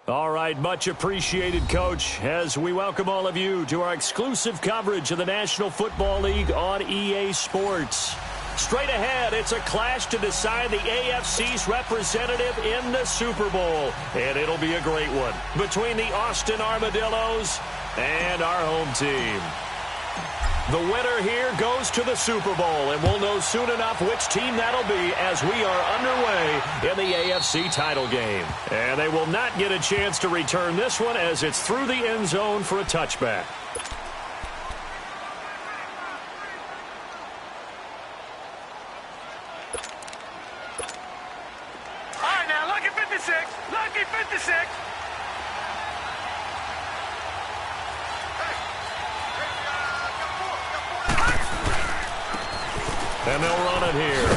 All right, much appreciated, Coach, as we welcome all of you to our exclusive coverage of the National Football League on EA Sports. Straight ahead, it's a clash to decide the AFC's representative in the Super Bowl, and it'll be a great one between the Austin Armadillos and our home team. The winner here goes to the Super Bowl, and we'll know soon enough which team that'll be as we are underway in the AFC title game. And they will not get a chance to return this one as it's through the end zone for a touchback. All right, now, lucky 56. Lucky 56. And they'll run it here.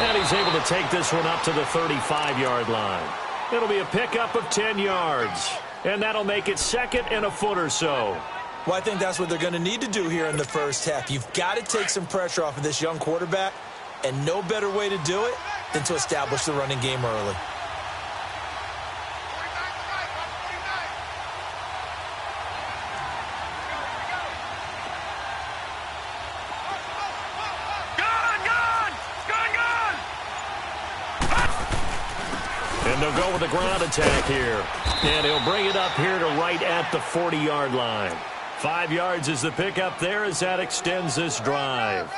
And he's able to take this one up to the 35-yard line. It'll be a pickup of 10 yards. And that'll make it second and a foot or so. Well, I think that's what they're going to need to do here in the first half. You've got to take some pressure off of this young quarterback, and no better way to do it than to establish the running game early. And they'll go with the ground attack here. And he'll bring it up here to right at the 40-yard line. 5 yards is the pickup there as that extends this drive.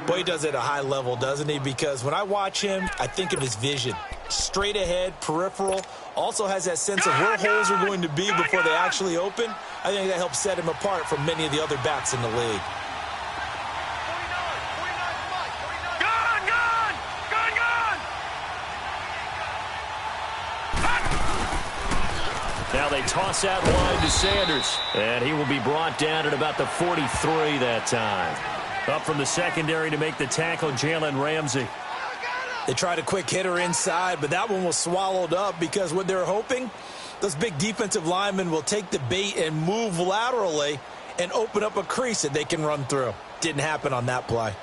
Boy, he does it at a high level, doesn't he? Because when I watch him, I think of his vision. Straight ahead, peripheral. Also has that sense of where holes are going to be before they actually open. I think that helps set him apart from many of the other backs in the league. Now they toss that line to Sanders, and he will be brought down at about the 43 that time. Up from the secondary to make the tackle, Jalen Ramsey. They tried a quick hitter inside, but that one was swallowed up because what they're hoping, those big defensive linemen will take the bait and move laterally and open up a crease that they can run through. Didn't happen on that play.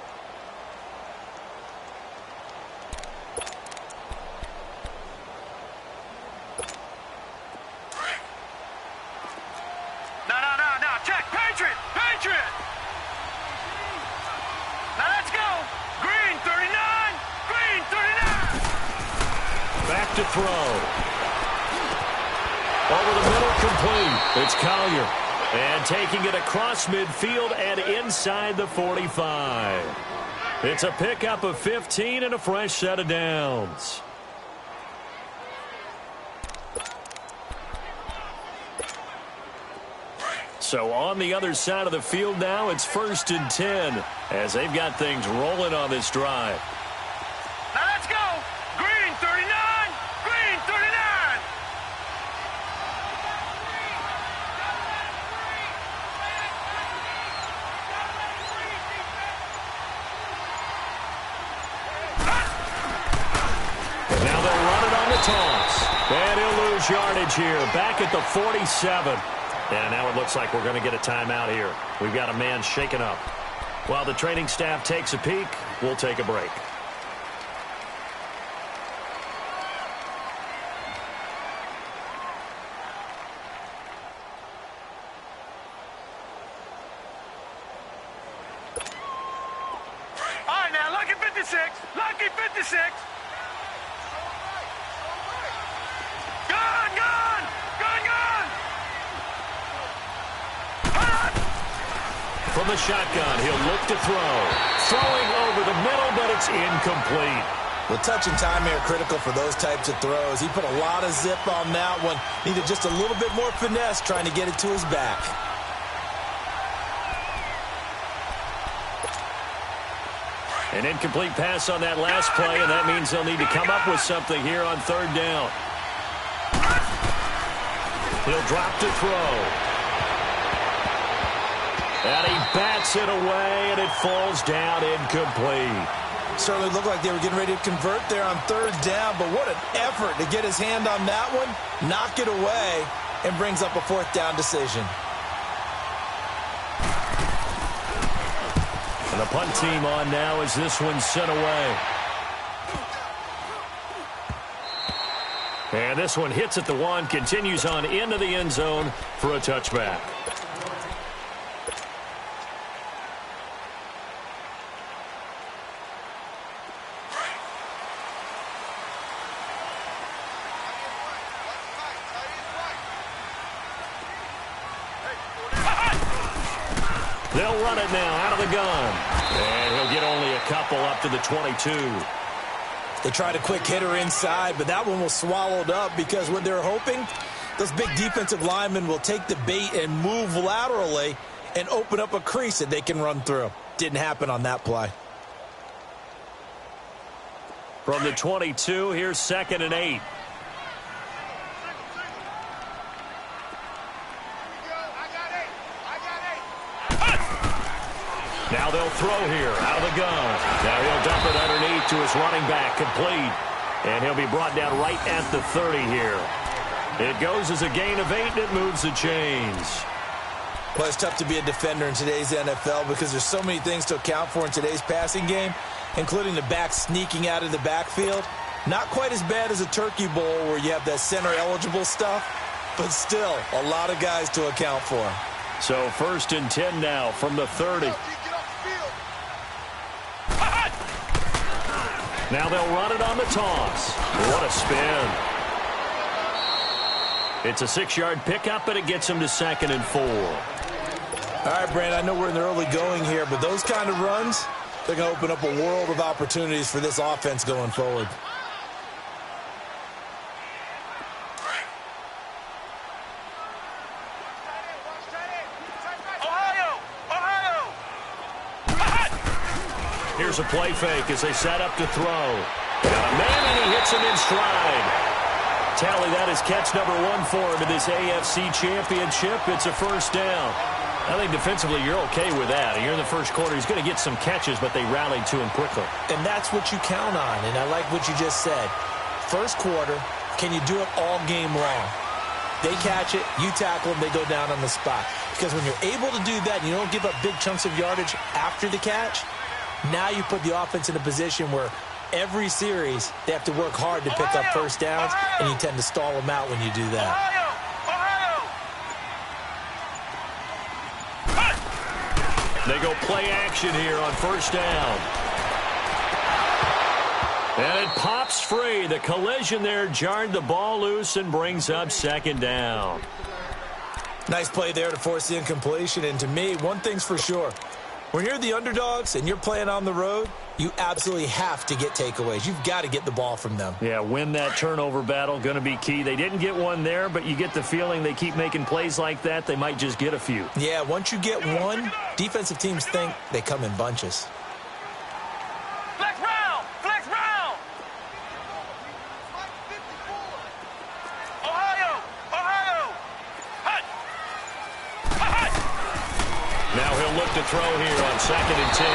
To throw. Over the middle, complete. It's Collier. And taking it across midfield and inside the 45. It's a pickup of 15 and a fresh set of downs. So on the other side of the field now, it's 1st and 10 as they've got things rolling on this drive. And he'll lose yardage here, back at the 47. And now it looks like we're going to get a timeout here. We've got a man shaken up. While the training staff takes a peek, we'll take a break. All right, now, lucky 56. Lucky 56. From the shotgun, he'll look to throw. Throwing over the middle, but it's incomplete. Well, touch and time are critical for those types of throws. He put a lot of zip on that one. Needed just a little bit more finesse trying to get it to his back. An incomplete pass on that last play, and that means they'll need to come up with something here on 3rd down. He'll drop to throw. And he bats it away, and it falls down incomplete. Certainly looked like they were getting ready to convert there on 3rd down, but what an effort to get his hand on that one, knock it away, and brings up a 4th down decision. And the punt team on now as this one's sent away. And this one hits at the 1, continues on into the end zone for a touchback. They'll run it now out of the gun. And he'll get only a couple up to the 22. They tried a quick hitter inside, but that one was swallowed up because what they're hoping, those big defensive linemen will take the bait and move laterally and open up a crease that they can run through. Didn't happen on that play. From the 22, here's 2nd and 8. Now they'll throw here out of the gun. Now he'll dump it underneath to his running back, complete. And he'll be brought down right at the 30 here. It goes as a gain of 8, and it moves the chains. Well, it's tough to be a defender in today's NFL because there's so many things to account for in today's passing game, including the back sneaking out of the backfield. Not quite as bad as a turkey bowl where you have that center-eligible stuff, but still a lot of guys to account for. So 1st and 10 now from the 30. Now they'll run it on the toss. What a spin. It's a 6-yard pickup, and it gets him to 2nd and 4. All right, Brandon, I know we're in the early going here, but those kind of runs, they're going to open up a world of opportunities for this offense going forward. Here's a play fake as they set up to throw. Got a man, and he hits him in stride. Tally, that is catch number 1 for him in this AFC Championship. It's a 1st down. I think defensively you're okay with that. Here in the first quarter, he's going to get some catches, but they rallied to him quickly. And that's what you count on, and I like what you just said. First quarter, can you do it all game long? They catch it, you tackle them, they go down on the spot. Because when you're able to do that and you don't give up big chunks of yardage after the catch, now you put the offense in a position where every series they have to work hard to pick up first downs, and you tend to stall them out when you do that. They go play action here on 1st down. And it pops free. The collision there jarred the ball loose and brings up 2nd down. Nice play there to force the incompletion. And to me, one thing's for sure. When you're the underdogs and you're playing on the road, you absolutely have to get takeaways. You've got to get the ball from them. Yeah, win that turnover battle, going to be key. They didn't get one there, but you get the feeling they keep making plays like that, they might just get a few. Yeah, once you get one, defensive teams think they come in bunches. Flex round! Flex round! Ohio! Ohio! Hut! Hut! Now he'll look to throw here on 2nd and 10.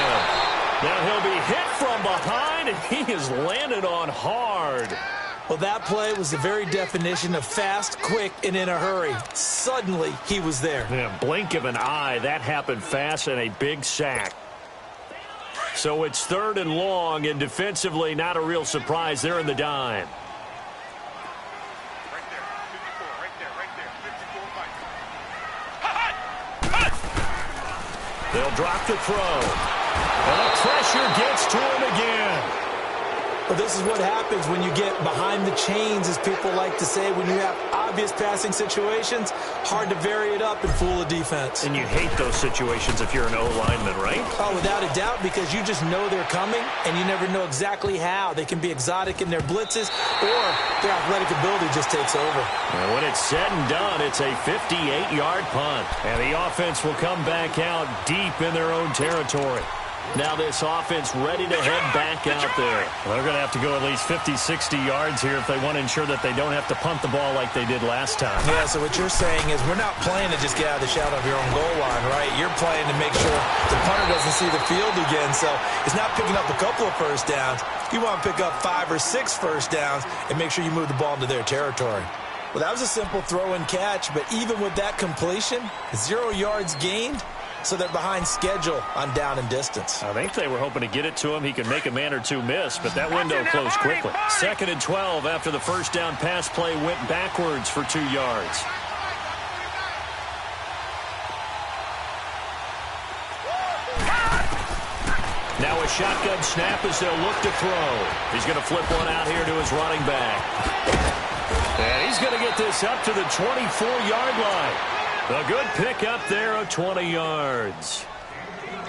Now he'll be hit from behind, and he is landed on hard. Well, that play was the very definition of fast, quick, and in a hurry. Suddenly, he was there. Yeah, blink of an eye. That happened fast, and a big sack. So it's 3rd and long, and defensively, not a real surprise. They're in the dime. Right there, 54, right there, 54, Mike. They'll drop the throw. And the pressure gets to him again. Well, this is what happens when you get behind the chains, as people like to say. When you have obvious passing situations, hard to vary it up and fool a defense. And you hate those situations if you're an O-lineman, right? Oh, without a doubt, because you just know they're coming, and you never know exactly how. They can be exotic in their blitzes, or their athletic ability just takes over. And when it's said and done, it's a 58-yard punt. And the offense will come back out deep in their own territory. Now this offense ready to head back out there. Well, they're going to have to go at least 50, 60 yards here if they want to ensure that they don't have to punt the ball like they did last time. Yeah, so what you're saying is we're not playing to just get out of the shadow of your own goal line, right? You're playing to make sure the punter doesn't see the field again. So it's not picking up a couple of first downs. You want to pick up 5 or 6 first downs and make sure you move the ball into their territory. Well, that was a simple throw and catch, but even with that completion, 0 yards gained, so they're behind schedule on down and distance. I think they were hoping to get it to him. He could make a man or two miss, but that window closed quickly. 2nd and 12 after the first down pass play went backwards for 2 yards. Now a shotgun snap as they'll look to throw. He's going to flip one out here to his running back. And he's going to get this up to the 24-yard line. A good pick up there of 20 yards.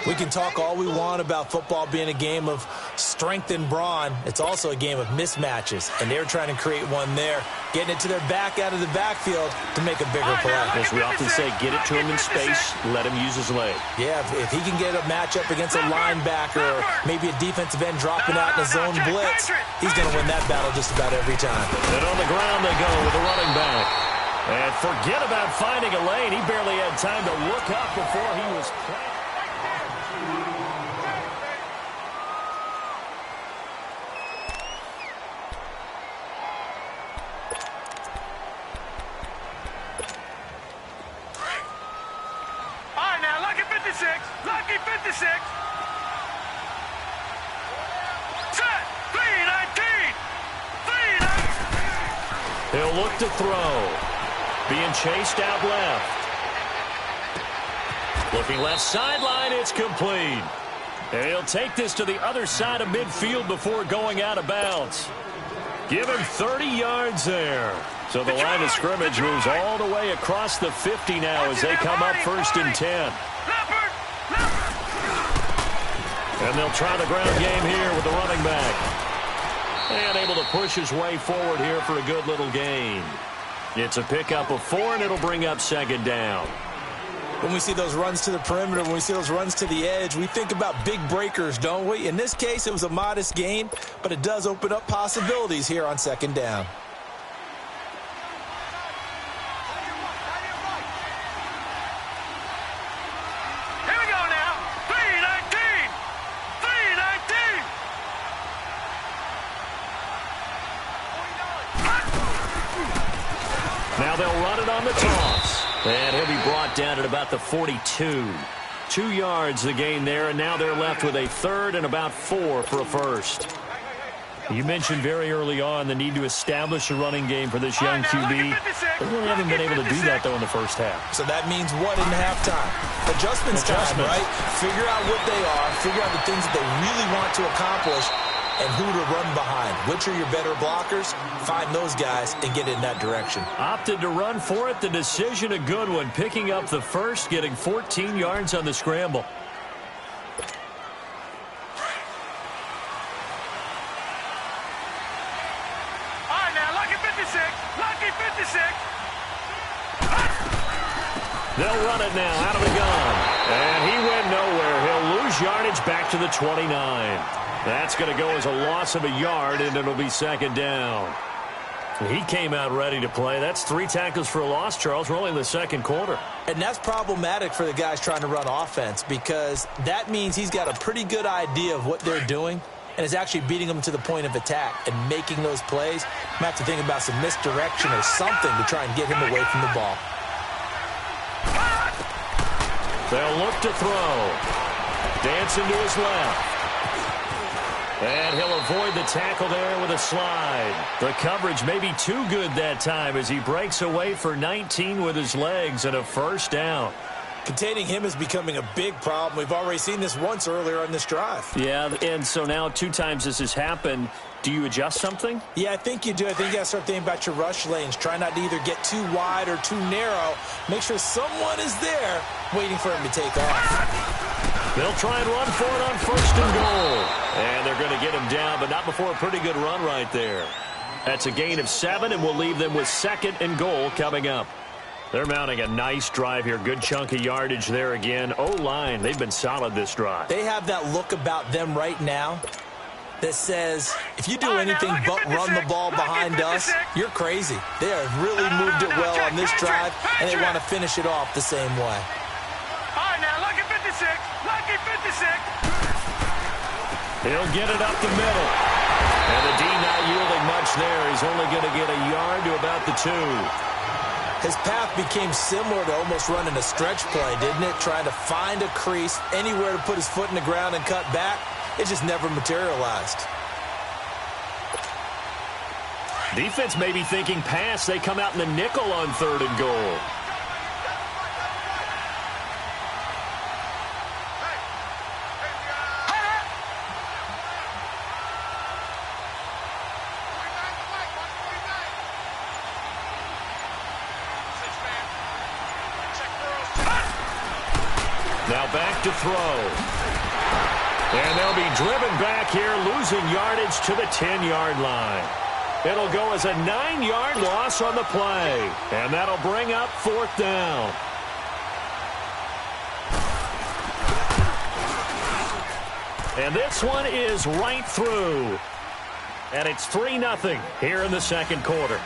We can talk all we want about football being a game of strength and brawn. It's also a game of mismatches, and they're trying to create one there, getting it to their back out of the backfield to make a bigger play. As we often say, get it to him in space, let him use his leg. Yeah, if he can get a matchup against a linebacker or maybe a defensive end dropping out in a zone blitz, he's going to win that battle just about every time. And on the ground they go with the running back. And forget about finding a lane. He barely had time to look up before he was playing. Lucky 56. Set. 319. 319. He'll look to throw. Being chased out left. Looking left sideline. It's complete. And he'll take this to the other side of midfield before going out of bounds. Give him 30 yards there. So the line of scrimmage moves all the way across the 50 now as they come up 1st and 10. And they'll try the ground game here with the running back. And able to push his way forward here for a good little gain. It's a pickup of 4, and it'll bring up 2nd down. When we see those runs to the perimeter, when we see those runs to the edge, we think about big breakers, don't we? In this case, it was a modest gain, but it does open up possibilities here on 2nd down. Now they'll run it on the toss. And he'll be brought down at about the 42. 2 yards the gain there, and now they're left with a 3rd and about 4 for a first. You mentioned very early on the need to establish a running game for this young QB. They really haven't been able to do that, though, in the first half. So that means what in halftime? Adjustments time, right? Figure out what they are, figure out the things that they really want to accomplish, and who to run behind. Which are your better blockers? Find those guys and get in that direction. Opted to run for it. The decision a good one. Picking up the first, getting 14 yards on the scramble. All right, now, lucky 56. Lucky 56. They'll run it now out of the gun. And he went nowhere. He'll lose yardage back to the 29. That's going to go as a loss of a yard, and it'll be 2nd down. He came out ready to play. That's 3 tackles for a loss, Charles. We're only in the 2nd quarter. And that's problematic for the guys trying to run offense because that means he's got a pretty good idea of what they're doing and is actually beating them to the point of attack and making those plays. Might have to think about some misdirection or something to try and get him away from the ball. They'll look to throw. Dancing to his left. And he'll avoid the tackle there with a slide. The coverage may be too good that time as he breaks away for 19 with his legs and a 1st down. Containing him is becoming a big problem. We've already seen this once earlier on this drive. Yeah, and so now 2 times this has happened. Do you adjust something? Yeah, I think you do. I think you got to start thinking about your rush lanes. Try not to either get too wide or too narrow. Make sure someone is there waiting for him to take off. They'll try and run for it on 1st and goal. And they're going to get him down, but not before a pretty good run right there. That's a gain of 7, and we'll leave them with 2nd and goal coming up. They're mounting a nice drive here. Good chunk of yardage there again. O-line, they've been solid this drive. They have that look about them right now that says, if you do anything but run the ball behind us, you're crazy. They have really moved it well on this drive, and they want to finish it off the same way. All right, now, lucky 56. Lucky 56. He'll get it up the middle. And the D not yielding much there. He's only going to get a yard to about the 2. His path became similar to almost running a stretch play, didn't it? Trying to find a crease, anywhere to put his foot in the ground and cut back. It just never materialized. Defense may be thinking pass. They come out in the nickel on 3rd and goal. Now back to throw. And they'll be driven back here, losing yardage to the 10-yard line. It'll go as a 9-yard loss on the play. And that'll bring up 4th down. And this one is right through. And it's 3-0 here in the second quarter.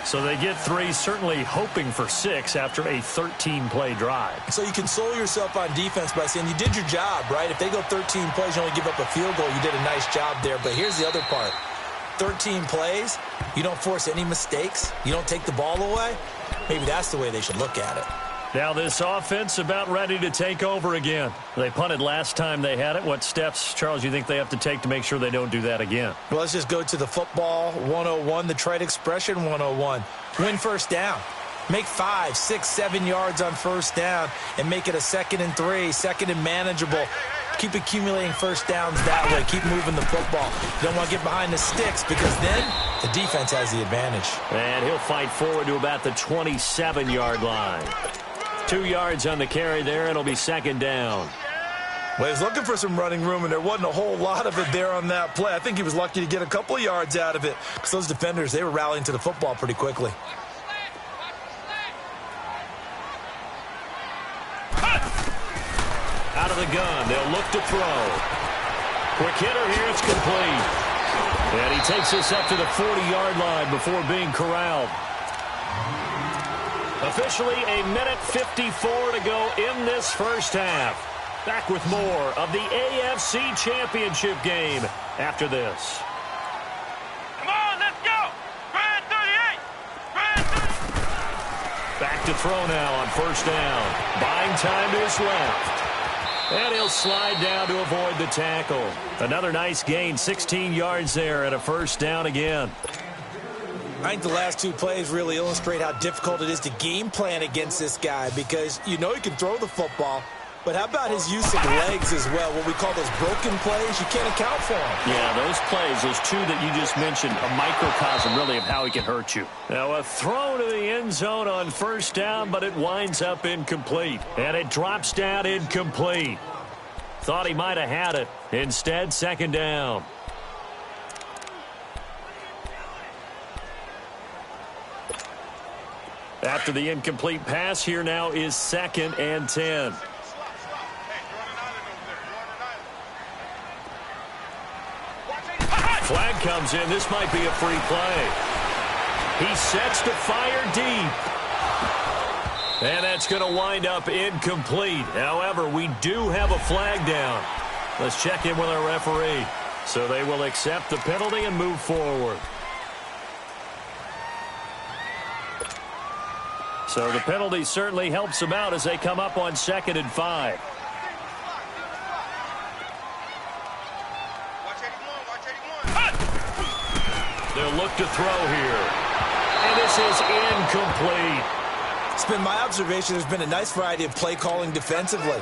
So they get 3, certainly hoping for 6 after a 13-play drive. So you console yourself on defense by saying you did your job, right? If they go 13 plays, you only give up a field goal, you did a nice job there. But here's the other part. 13 plays, you don't force any mistakes, you don't take the ball away. Maybe that's the way they should look at it. Now this offense about ready to take over again. They punted last time they had it. What steps, Charles, you think they have to take to make sure they don't do that again? Well, let's just go to the football 101, the trite expression 101. Win first down. Make 5, 6, 7 yards on first down and make it a 2nd and 3, 2nd and manageable. Keep accumulating first downs that way. Keep moving the football. You don't want to get behind the sticks because then the defense has the advantage. And he'll fight forward to about the 27-yard line. 2 yards on the carry there. It'll be 2nd down. Well, he was looking for some running room, and there wasn't a whole lot of it there on that play. I think he was lucky to get a couple of yards out of it because those defenders, they were rallying to the football pretty quickly. Out of the gun, they'll look to throw. Quick hitter here, it's complete. And he takes us up to the 40-yard line before being corralled. Officially a minute 54 to go in this first half. Back with more of the AFC Championship game after this. Come on, let's go! Grand 38! Grand 38! Back to throw now on first down. Buying time to his left. And he'll slide down to avoid the tackle. Another nice gain, 16 yards there and a first down again. I think the last 2 plays really illustrate how difficult it is to game plan against this guy because you know he can throw the football, but how about his use of legs as well? What we call those broken plays, you can't account for them. Yeah, those plays, those 2 that you just mentioned, a microcosm really of how he can hurt you. Now a throw to the end zone on first down, but it winds up incomplete. And it drops down incomplete. Thought he might have had it. Instead, 2nd down. After the incomplete pass, here now is 2nd and 10. Flag comes in. This might be a free play. He sets to fire deep. And that's going to wind up incomplete. However, we do have a flag down. Let's check in with our referee. So they will accept the penalty and move forward. So the penalty certainly helps them out as they come up on 2nd and 5. They'll look to throw here. And this is incomplete. It's been my observation there's been a nice variety of play calling defensively.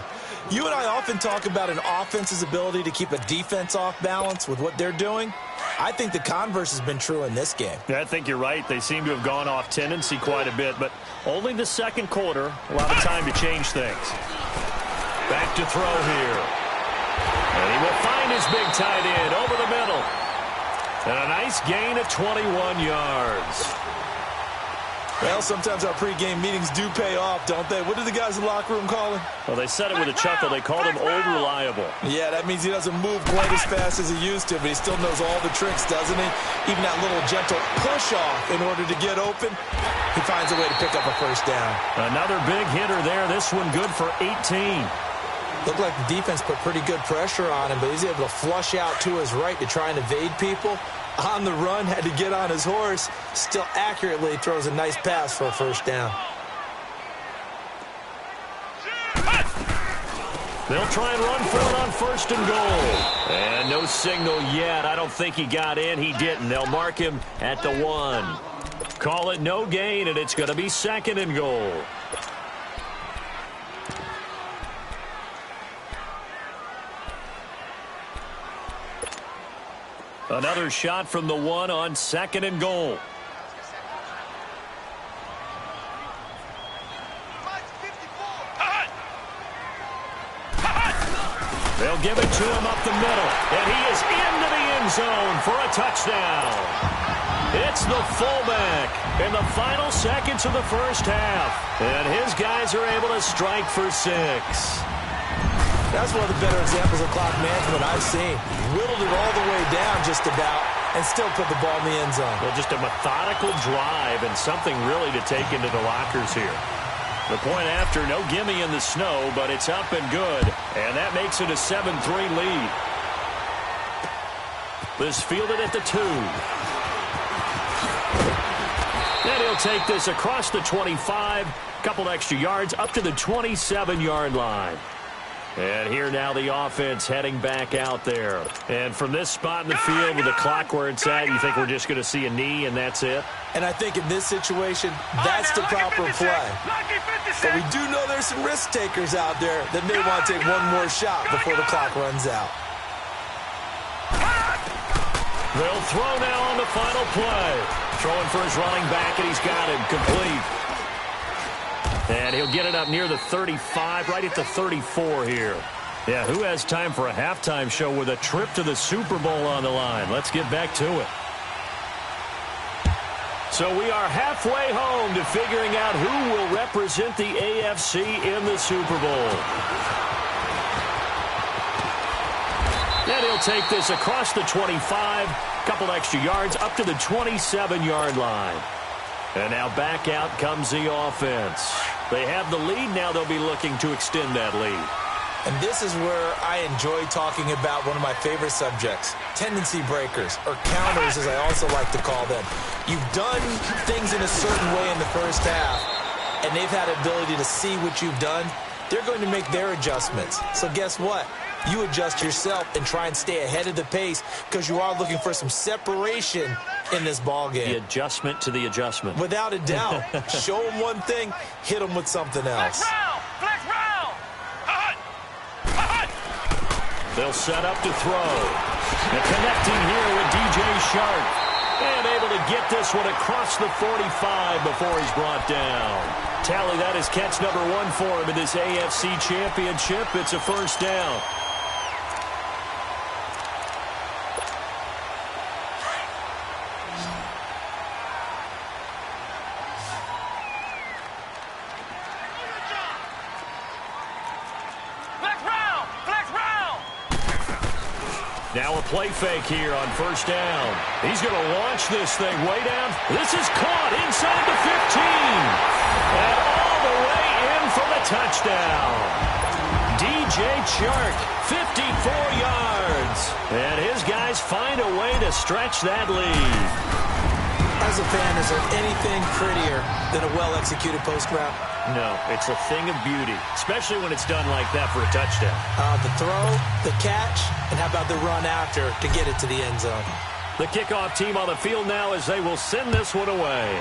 You and I often talk about an offense's ability to keep a defense off balance with what they're doing. I think the converse has been true in this game. Yeah, I think you're right. They seem to have gone off tendency quite a bit, but only the second quarter, a lot of time to change things. Back to throw here. And he will find his big tight end over the middle. And a nice gain of 21 yards. Well, sometimes our pregame meetings do pay off, don't they? What did the guys in the locker room call him? Well, they said it with a chuckle. They called him Old Reliable. Yeah, that means he doesn't move quite as fast as he used to, but he still knows all the tricks, doesn't he? Even that little gentle push-off in order to get open, he finds a way to pick up a first down. Another big hitter there. This one good for 18. Looked like the defense put pretty good pressure on him, but he's able to flush out to his right to try and evade people. On the run, had to get on his horse. Still accurately throws a nice pass for a first down. They'll try and run for it on 1st and goal. And no signal yet. I don't think he got in. He didn't. They'll mark him at the 1. Call it no gain, and it's going to be 2nd and goal. Another shot from the 1 on 2nd and goal. They'll give it to him up the middle, and he is into the end zone for a touchdown. It's the fullback in the final seconds of the first half, and his guys are able to strike for 6. That's one of the better examples of clock management I've seen. Whittled it all the way down just about and still put the ball in the end zone. Well, just a methodical drive and something really to take into the lockers here. The point after, no gimme in the snow, but it's up and good. And that makes it a 7-3 lead. This fielded at the 2. And he'll take this across the 25. Couple extra yards up to the 27-yard line. And here now the offense heading back out there. And from this spot in the field with the clock where it's at, you think we're just going to see a knee and that's it? And I think in this situation, that's the proper play. But we do know there's some risk takers out there that may want to take one more shot before the clock runs out. They'll throw now on the final play. Throwing for his running back, and he's got him complete. And he'll get it up near the 35, right at the 34 here. Yeah, who has time for a halftime show with a trip to the Super Bowl on the line? Let's get back to it. So we are halfway home to figuring out who will represent the AFC in the Super Bowl. And he'll take this across the 25, couple extra yards up to the 27-yard line. And now back out comes the offense. They have the lead. Now they'll be looking to extend that lead. And this is where I enjoy talking about one of my favorite subjects, tendency breakers, or counters as I also like to call them. You've done things in a certain way in the first half, and they've had the ability to see what you've done. They're going to make their adjustments. So guess what? You adjust yourself and try and stay ahead of the pace because you are looking for some separation in this ball game. The adjustment to the adjustment. Without a doubt. Show them one thing, hit them with something else. Flex round. They'll set up to throw. And connecting here with DJ Shark. And able to get this one across the 45 before he's brought down. Tally, that is catch number 1 for him in this AFC Championship. It's a first down. Now a play fake here on first down. He's going to launch this thing way down. This is caught inside the 15. And all the way in for the touchdown. DJ Chark, 54 yards. And his guys find a way to stretch that lead. As a fan, is there anything prettier than a well-executed post route? No, it's a thing of beauty, especially when it's done like that for a touchdown. The throw, the catch, and how about the run after to get it to the end zone? The kickoff team on the field now as they will send this one away.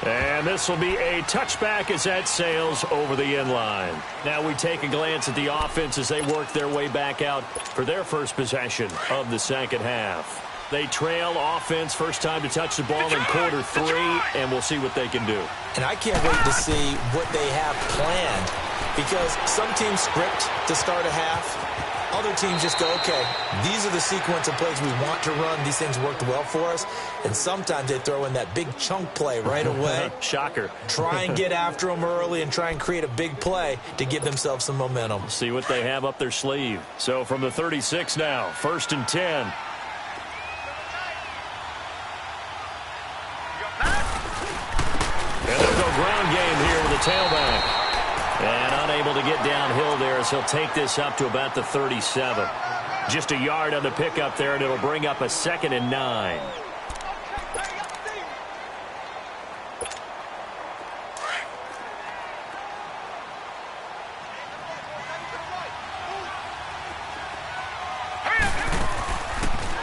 And this will be a touchback as that sails over the end line. Now we take a glance at the offense as they work their way back out for their first possession of the second half. They trail offense, first time to touch the ball in quarter 3, and we'll see what they can do. And I can't wait to see what they have planned, because some teams script to start a half. Other teams just go, okay, these are the sequence of plays we want to run. These things worked well for us. And sometimes they throw in that big chunk play right away. Shocker. Try and get after them early and try and create a big play to give themselves some momentum. See what they have up their sleeve. So from the 36 now, 1st and 10. And they'll go ground game here with the tailback. And unable to get downhill there as he'll take this up to about the 37. Just a yard on the pickup there, and it'll bring up a 2nd and 9.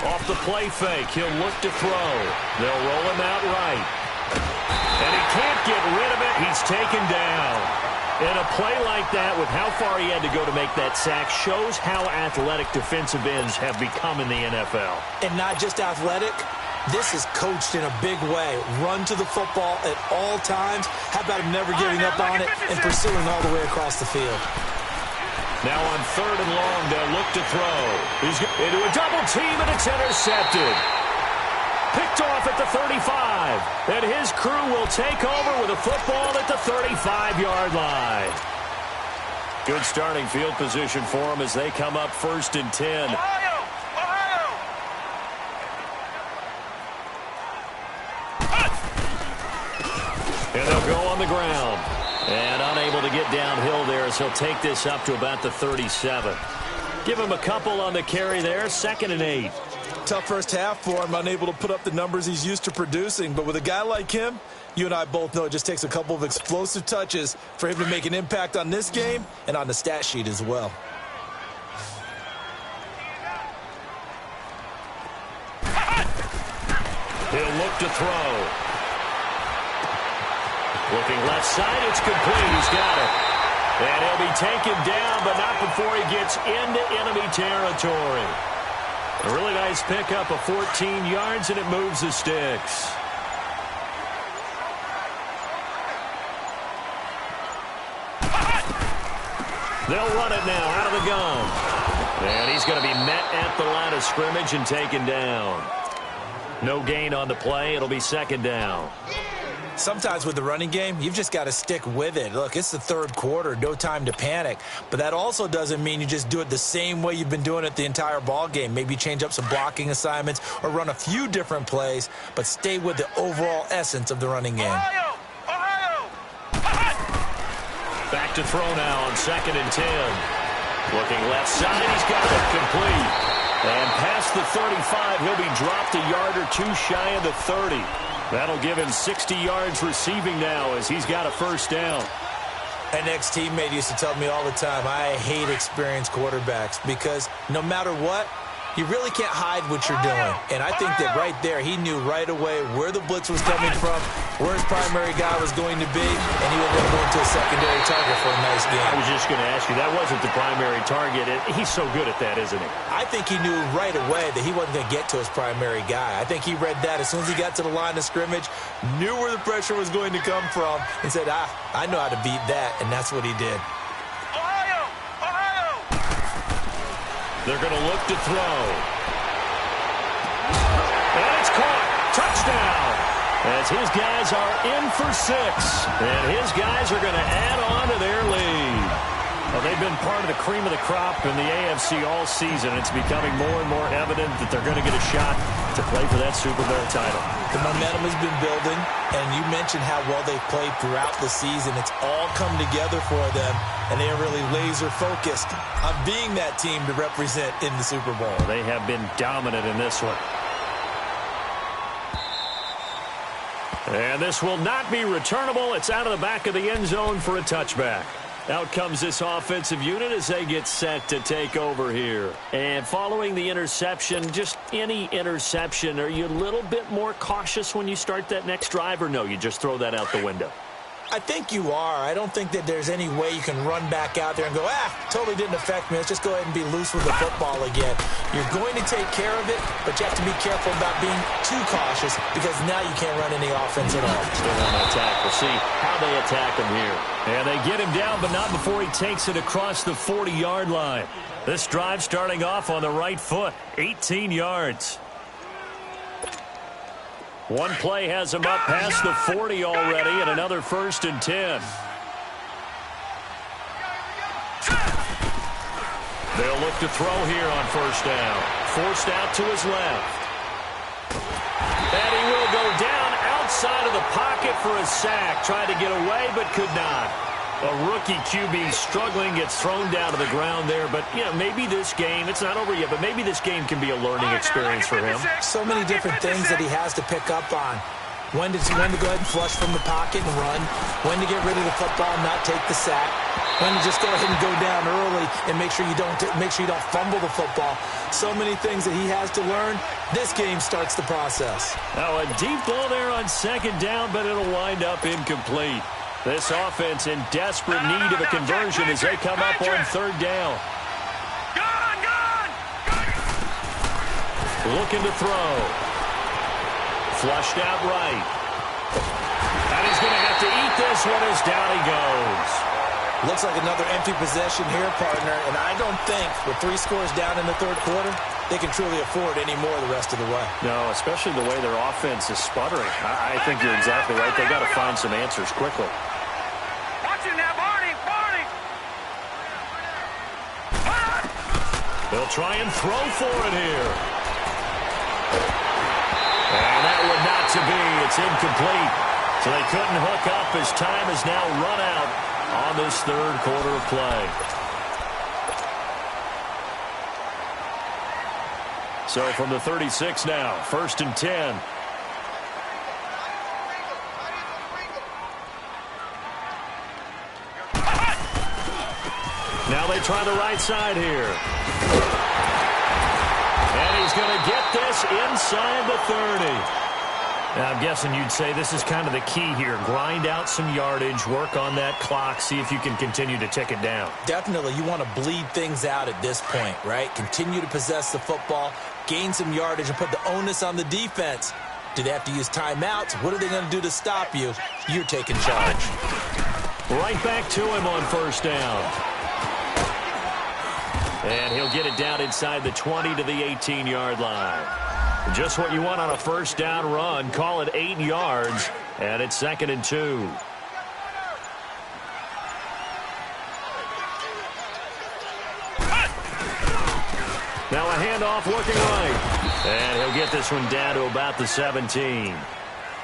Off the play fake, he'll look to throw. They'll roll him out right. And he can't get rid of it. He's taken down. And a play like that, with how far he had to go to make that sack, shows how athletic defensive ends have become in the NFL. And not just athletic, this is coached in a big way. Run to the football at all times. How about him never giving up on it and pursuing all the way across the field? Now on 3rd and long, they'll look to throw. He's into a double team, and it's intercepted. Picked off at the 35. And his crew will take over with a football at the 35-yard line. Good starting field position for them as they come up 1st and 10. Ohio! And they'll go on the ground. And unable to get downhill there as he'll take this up to about the 37. Give him a couple on the carry there, 2nd and 8. Tough first half for him, unable to put up the numbers he's used to producing. But with a guy like him, you and I both know it just takes a couple of explosive touches for him to make an impact on this game and on the stat sheet as well. He'll look to throw. Looking left side, it's complete. He's got it. And he'll be taken down, but not before he gets into enemy territory. A really nice pickup of 14 yards, and it moves the sticks. They'll run it now out of the gun. And he's going to be met at the line of scrimmage and taken down. No gain on the play. It'll be 2nd down. Sometimes with the running game, you've just got to stick with it. Look, it's the 3rd quarter, no time to panic. But that also doesn't mean you just do it the same way you've been doing it the entire ball game. Maybe change up some blocking assignments or run a few different plays, but stay with the overall essence of the running game. Ohio! Back to throw now on 2nd and 10. Looking left side, he's got it complete. And past the 35, he'll be dropped a yard or two shy of the 30. That'll give him 60 yards receiving now as he's got a 1st down. An ex-teammate used to tell me all the time, I hate experienced quarterbacks because no matter what, you really can't hide what you're doing. And I think that right there, he knew right away where the blitz was coming from, where his primary guy was going to be, and he would then go into a secondary target for a nice game. I was just going to ask you, that wasn't the primary target. He's so good at that, isn't he? I think he knew right away that he wasn't going to get to his primary guy. I think he read that as soon as he got to the line of scrimmage, knew where the pressure was going to come from, and said, I know how to beat that, and that's what he did. They're going to look to throw. And it's caught. Touchdown. As his guys are in for 6. And his guys are going to add on to their lead. Well, they've been part of the cream of the crop in the AFC all season. It's becoming more and more evident that they're going to get a shot to play for that Super Bowl title. The momentum has been building, and you mentioned how well they've played throughout the season. It's all come together for them, and they are really laser-focused on being that team to represent in the Super Bowl. They have been dominant in this one. And this will not be returnable. It's out of the back of the end zone for a touchback. Out comes this offensive unit as they get set to take over here. And following the interception, just any interception, are you a little bit more cautious when you start that next drive, or no, you just throw that out the window? I think you are. I don't think that there's any way you can run back out there and go, totally didn't affect me. Let's just go ahead and be loose with the football again. You're going to take care of it, but you have to be careful about being too cautious because now you can't run any offense at all. Still want to attack. We'll see how they attack him here. And they get him down, but not before he takes it across the 40-yard line. This drive starting off on the right foot, 18 yards. One play has him up past the 40 already, and another 1st and 10. They'll look to throw here on 1st down. Forced out to his left. And he will go down outside of the pocket for a sack. Tried to get away, but could not. A rookie QB struggling, gets thrown down to the ground there. But, you know, maybe this game, it's not over yet, but maybe this game can be a learning experience for him. So many different things that he has to pick up on. When to go ahead and flush from the pocket and run. When to get rid of the football and not take the sack. When to just go ahead and go down early and make sure you don't fumble the football. So many things that he has to learn. This game starts the process. Now a deep ball there on second down, but it'll wind up incomplete. This offense in desperate need of a conversion as they come up on third down. Looking to throw. Flushed out right. And he's going to have to eat this one as down he goes. Looks like another empty possession here, partner. And I don't think with 3 scores down in the third quarter, they can truly afford any more the rest of the way. No, especially the way their offense is sputtering. I think you're exactly right. They got to find some answers quickly. Watch it now, Barney. They'll try and throw for it here. And that would not to be. It's incomplete. So they couldn't hook up as time has now run out on this third quarter of play. So from the 36 now, 1st and 10. Now they try the right side here. And he's going to get this inside the 30. Now, I'm guessing you'd say this is kind of the key here. Grind out some yardage, work on that clock, see if you can continue to tick it down. Definitely. You want to bleed things out at this point, right? Continue to possess the football, gain some yardage, and put the onus on the defense. Do they have to use timeouts? What are they going to do to stop you? You're taking charge. Right back to him on first down. And he'll get it down inside the 20 to the 18-yard line. Just what you want on a first down run. Call it 8 yards, and it's 2nd and 2. Now a handoff working right. And he'll get this one down to about the 17.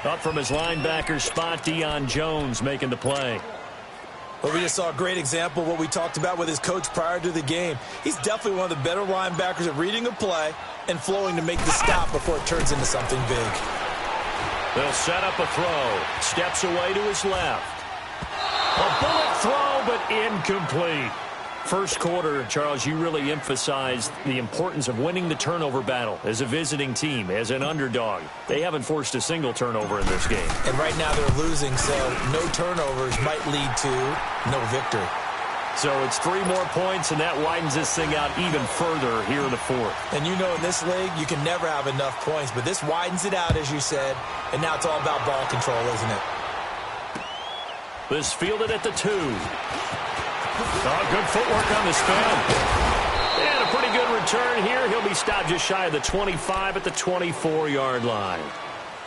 Up from his linebacker spot, Deion Jones making the play. Well, we just saw a great example of what we talked about with his coach prior to the game. He's definitely one of the better linebackers at reading a play and flowing to make the stop before it turns into something big. They'll set up a throw. Steps away to his left. A bullet throw, but incomplete. First quarter, Charles, you really emphasized the importance of winning the turnover battle as a visiting team, as an underdog. They haven't forced a single turnover in this game. And right now they're losing, so no turnovers might lead to no victory. So it's 3 more points, and that widens this thing out even further here in the fourth. And you know in this league, you can never have enough points, but this widens it out, as you said, and now it's all about ball control, isn't it? This fielded at the 2. Oh, good footwork on the spin. And a pretty good return here. He'll be stopped just shy of the 25 at the 24-yard line.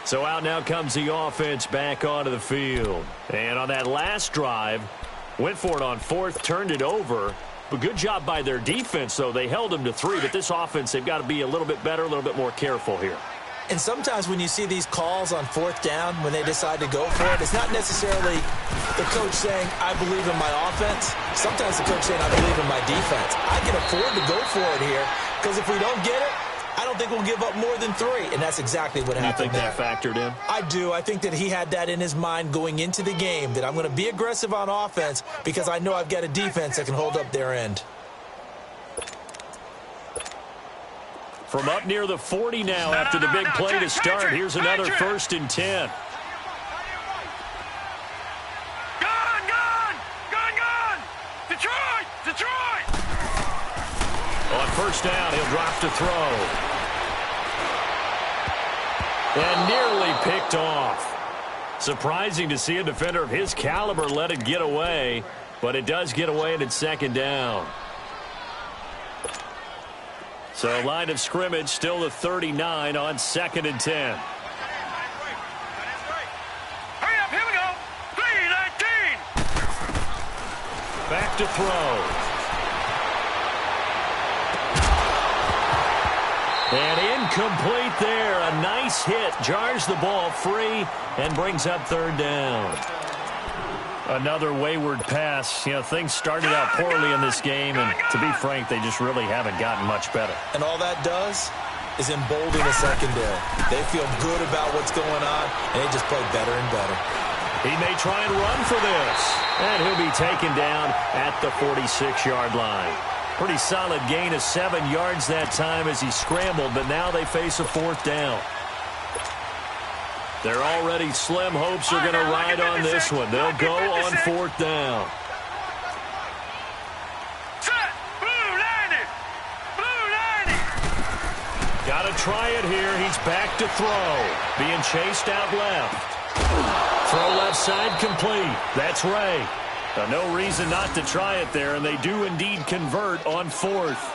So out now comes the offense back onto the field. And on that last drive, went for it on 4th, turned it over. But good job by their defense, though. They held them to 3, but this offense, they've got to be a little bit better, a little bit more careful here. And sometimes when you see these calls on 4th down, when they decide to go for it, it's not necessarily the coach saying, I believe in my offense. Sometimes the coach saying, I believe in my defense. I can afford to go for it here, because if we don't get it, I don't think we'll give up more than 3. And that's exactly what happened there. You think that factored in? I do. I think that he had that in his mind going into the game, that I'm going to be aggressive on offense because I know I've got a defense that can hold up their end. From up near the 40 now after the big play to start. Here's another 1st and 10. Gun! Detroit! On first down, he'll drop to throw. And nearly picked off. Surprising to see a defender of his caliber let it get away, but it does get away and it's 2nd down. So line of scrimmage still the 39 on 2nd and 10. Hurry up, here we go. 3-19. Back to throw. And incomplete there. A nice hit. Jars the ball free and brings up 3rd down. Another wayward pass. You know, things started out poorly in this game, and to be frank, they just really haven't gotten much better. And all that does is embolden the secondary. They feel good about what's going on, and they just play better and better. He may try and run for this, and he'll be taken down at the 46-yard line. Pretty solid gain of 7 yards that time as he scrambled, but now they face a 4th down. Their already slim hopes are going to ride on this one. They'll go on 4th down. Got to try it here. He's back to throw. Being chased out left. Throw left side complete. That's Ray. No reason not to try it there, and they do indeed convert on 4th.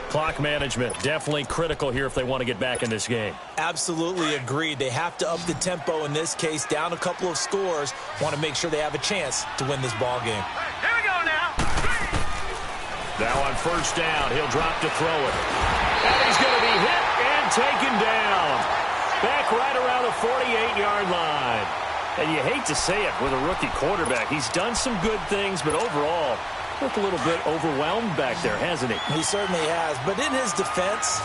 Clock management, definitely critical here if they want to get back in this game. Absolutely agreed. They have to up the tempo in this case, down a couple of scores. Want to make sure they have a chance to win this ball game. Here we go now. Now on 1st down, he'll drop to throw it. And he's going to be hit and taken down. Back right around the 48-yard line. And you hate to say it with a rookie quarterback. He's done some good things, but overall, looked a little bit overwhelmed back there, hasn't he? He certainly has. But in his defense,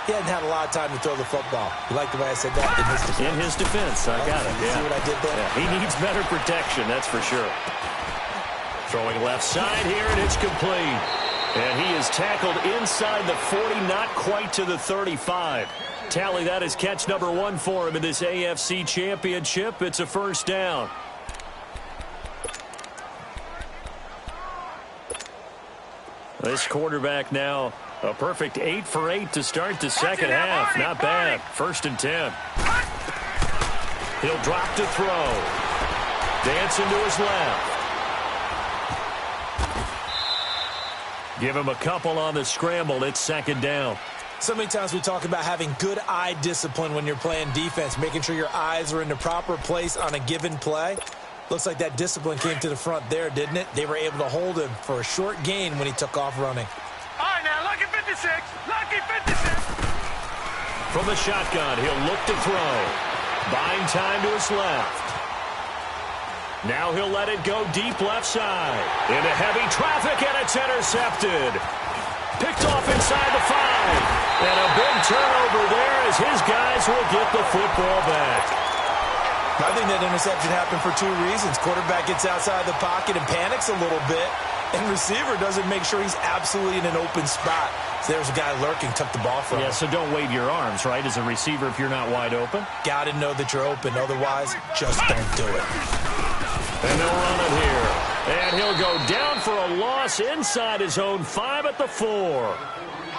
he hadn't had a lot of time to throw the football. You like the way I said that? In his defense. In his defense. I got it. You see what I did there? Yeah, he needs better protection, that's for sure. Throwing left side here, and it's complete. And he is tackled inside the 40, not quite to the 35. Tally, that is catch number 1 for him in this AFC Championship. It's a 1st down. This quarterback now a perfect 8 for 8 to start the second half. Not bad. 1st and 10. He'll drop to throw. Dancing to his left. Give him a couple on the scramble. It's 2nd down. So many times we talk about having good eye discipline when you're playing defense, making sure your eyes are in the proper place on a given play. Looks like that discipline came to the front there, didn't it? They were able to hold him for a short gain when he took off running. All right, now, lucky 56. Lucky 56. From the shotgun, he'll look to throw. Buying time to his left. Now he'll let it go deep left side. Into heavy traffic, and it's intercepted. Picked off inside the 5. And a big turnover there as his guys will get the football back. I think that interception happened for 2 reasons. Quarterback gets outside the pocket and panics a little bit, and receiver doesn't make sure he's absolutely in an open spot. So there's a guy lurking, took the ball from him. Yeah, so don't wave your arms, right, as a receiver if you're not wide open. Got to know that you're open. Otherwise, just don't do it. And they'll run it here. And he'll go down for a loss inside his own 5 at the 4.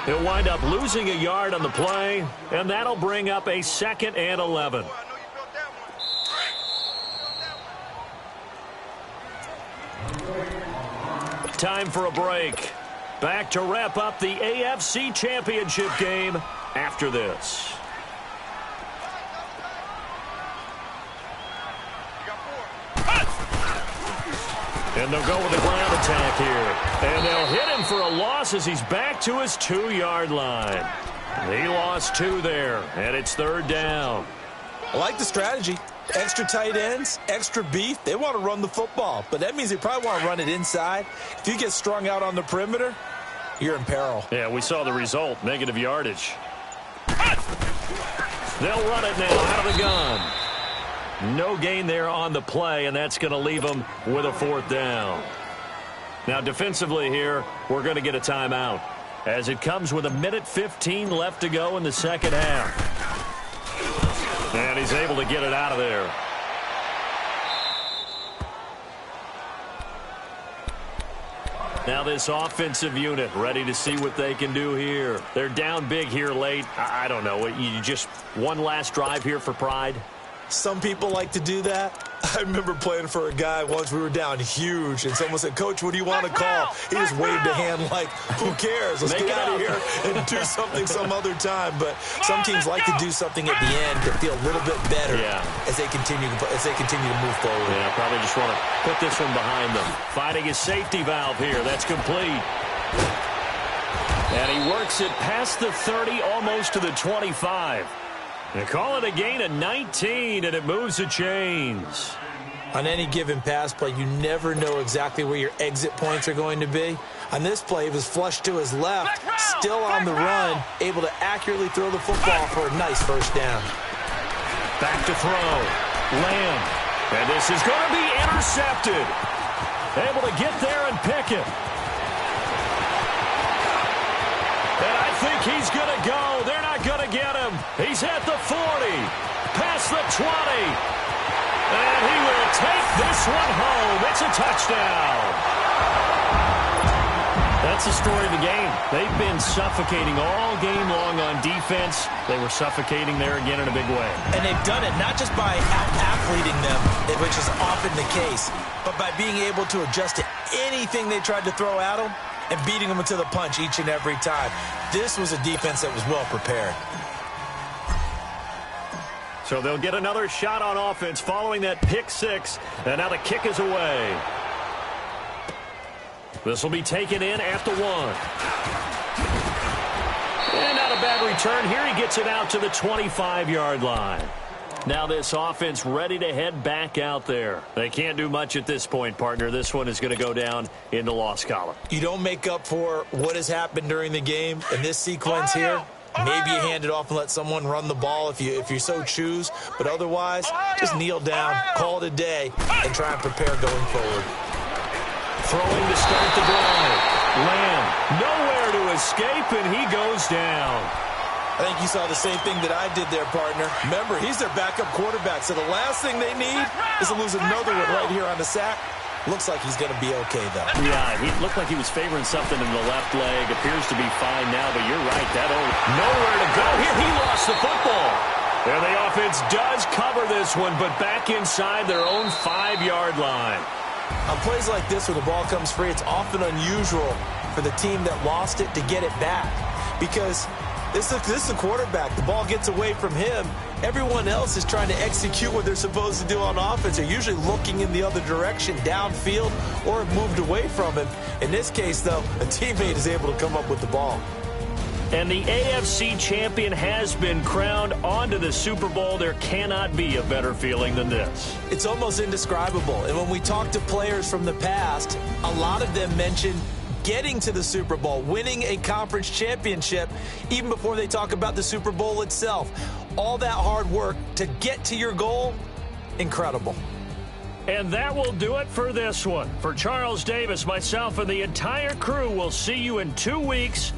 He'll wind up losing a yard on the play, and that'll bring up a 2nd and 11. Time for a break. Back to wrap up the AFC Championship game after this. And they'll go with a ground attack here. And they'll hit him for a loss as he's back to his 2-yard line. He lost 2 there, and it's 3rd down. I like the strategy. Extra tight ends, extra beef. They want to run the football, but that means they probably want to run it inside. If you get strung out on the perimeter, you're in peril. Yeah, we saw the result, negative yardage. They'll run it now out of the gun. No gain there on the play, and that's going to leave them with a 4th down. Now, defensively here, we're going to get a timeout as it comes with 1:15 left to go in the second half. And he's able to get it out of there. Now this offensive unit ready to see what they can do here. They're down big here late. I don't know. You just one last drive here for pride? Some people like to do that. I remember playing for a guy once. We were down huge, and someone said, "Coach, what do you want to call?" He just waved a hand like, "Who cares? Let's get out of here and do something some other time." But some teams like to do something at the end to feel a little bit better as they continue to move forward. Yeah, probably just want to put this one behind them. Finding his safety valve here. That's complete. And he works it past the 30, almost to the 25. They call it a gain of 19, and it moves the chains. On any given pass play, you never know exactly where your exit points are going to be. On this play, he was flushed to his left, still on the run, able to accurately throw the football for a nice first down. Back to throw. Lamb. And this is going to be intercepted. Able to get there and pick it. And I think he's going to go. They're not going to get him. He's at the 40. Past the 20. And he will take this one home. It's a touchdown. That's the story of the game. They've been suffocating all game long on defense. They were suffocating there again in a big way. And they've done it not just by out-athleting them, which is often the case, but by being able to adjust to anything they tried to throw at them and beating them into the punch each and every time. This was a defense that was well prepared. So they'll get another shot on offense following that pick six. And now the kick is away. This will be taken in at the 1. And not a bad return here. He gets it out to the 25-yard line. Now this offense ready to head back out there. They can't do much at this point, partner. This one is going to go down in the loss column. You don't make up for what has happened during the game in this sequence here. Maybe you hand it off and let someone run the ball if you so choose. But otherwise, just kneel down, call it a day, and try and prepare going forward. Throwing to start the drive. Lamb, nowhere to escape, and he goes down. I think you saw the same thing that I did there, partner. Remember, he's their backup quarterback, so the last thing they need is to lose another one right here on the sack. Looks like he's going to be okay, though. Yeah, he looked like he was favoring something in the left leg. Appears to be fine now, but you're right. Nowhere to go here. He lost the football. And the offense does cover this one, but back inside their own 5-yard line. On plays like this where the ball comes free, it's often unusual for the team that lost it to get it back. Because this is the quarterback. The ball gets away from him. Everyone else is trying to execute what they're supposed to do on offense. They're usually looking in the other direction, downfield, or moved away from him. In this case, though, a teammate is able to come up with the ball. And the AFC champion has been crowned onto the Super Bowl. There cannot be a better feeling than this. It's almost indescribable. And when we talk to players from the past, a lot of them mention getting to the Super Bowl, winning a conference championship, even before they talk about the Super Bowl itself. All that hard work to get to your goal, incredible. And that will do it for this one. For Charles Davis, myself, and the entire crew, we'll see you in 2 weeks